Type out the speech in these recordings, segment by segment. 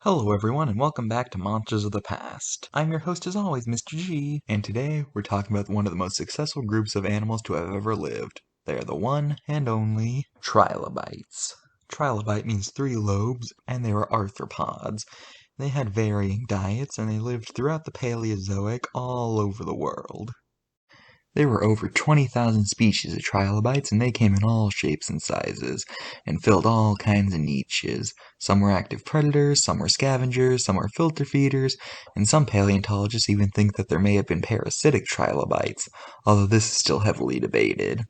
Hello everyone and welcome back to Monsters of the Past. I'm your host as always, Mr. G, and today we're talking about one of the most successful groups of animals to have ever lived. They are the one and only Trilobites. Trilobite means three lobes, and they were arthropods. They had varying diets, and they lived throughout the Paleozoic all over the world. There were over 20,000 species of trilobites, and they came in all shapes and sizes, and filled all kinds of niches. Some were active predators, some were scavengers, some were filter feeders, and some paleontologists even think that there may have been parasitic trilobites, although this is still heavily debated.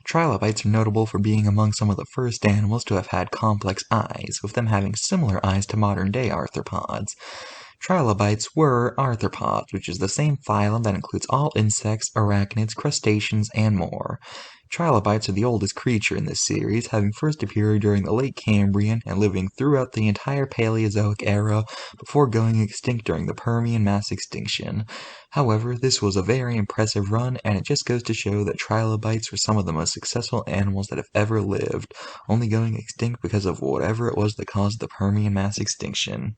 Trilobites are notable for being among some of the first animals to have had complex eyes, with them having similar eyes to modern-day arthropods. Trilobites were arthropods, which is the same phylum that includes all insects, arachnids, crustaceans, and more. Trilobites are the oldest creature in this series, having first appeared during the late Cambrian and living throughout the entire Paleozoic era before going extinct during the Permian mass extinction. However, this was a very impressive run, and it just goes to show that trilobites were some of the most successful animals that have ever lived, only going extinct because of whatever it was that caused the Permian mass extinction.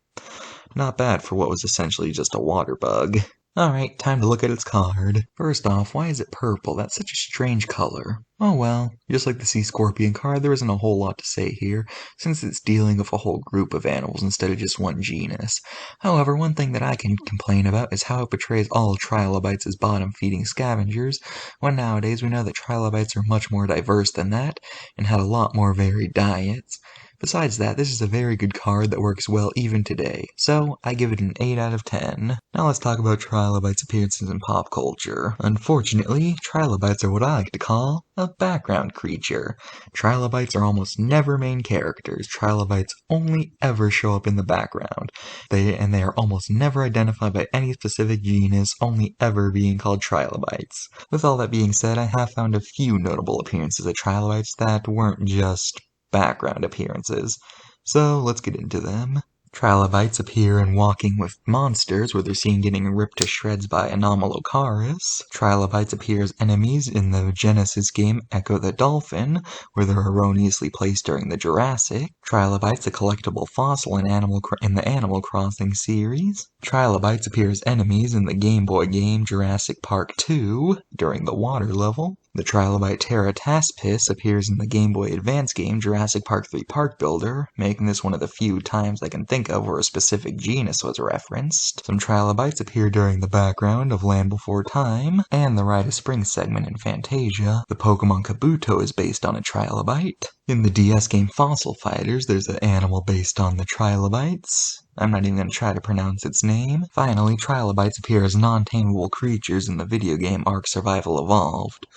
Not bad for what was essentially just a water bug. Alright, time to look at its card. First off, why is it purple? That's such a strange color. Oh well, just like the sea scorpion card, there isn't a whole lot to say here, since it's dealing with a whole group of animals instead of just one genus. However, one thing that I can complain about is how it portrays all trilobites as bottom-feeding scavengers, when nowadays we know that trilobites are much more diverse than that, and had a lot more varied diets. Besides that, this is a very good card that works well even today, so I give it an 8 out of 10. Now let's talk about trilobites' appearances in pop culture. Unfortunately, trilobites are what I like to call a background creature. Trilobites are almost never main characters. Trilobites only ever show up in the background. They are almost never identified by any specific genus, only ever being called trilobites. With all that being said, I have found a few notable appearances of trilobites that weren't just background appearances. So let's get into them. Trilobites appear in Walking with Monsters, where they're seen getting ripped to shreds by Anomalocaris. Trilobites appear as enemies in the Genesis game Echo the Dolphin, where they're erroneously placed during the Jurassic. Trilobites, a collectible fossil in the Animal Crossing series. Trilobites appear as enemies in the Game Boy game Jurassic Park 2 during the water level. The trilobite Terrataspis appears in the Game Boy Advance game Jurassic Park 3 Park Builder, making this one of the few times I can think of where a specific genus was referenced. Some trilobites appear during the background of Land Before Time, and the Rite of Spring segment in Fantasia. The Pokemon Kabuto is based on a trilobite. In the DS game Fossil Fighters, there's an animal based on the trilobites. I'm not even going to try to pronounce its name. Finally, trilobites appear as non-tameable creatures in the video game Ark Survival Evolved,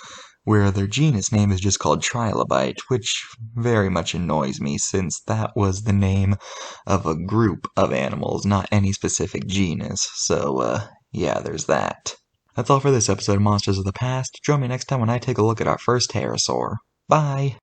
where their genus name is just called Trilobite, which very much annoys me since that was the name of a group of animals, not any specific genus. So, yeah, there's that. That's all for this episode of Monsters of the Past. Join me next time when I take a look at our first pterosaur. Bye!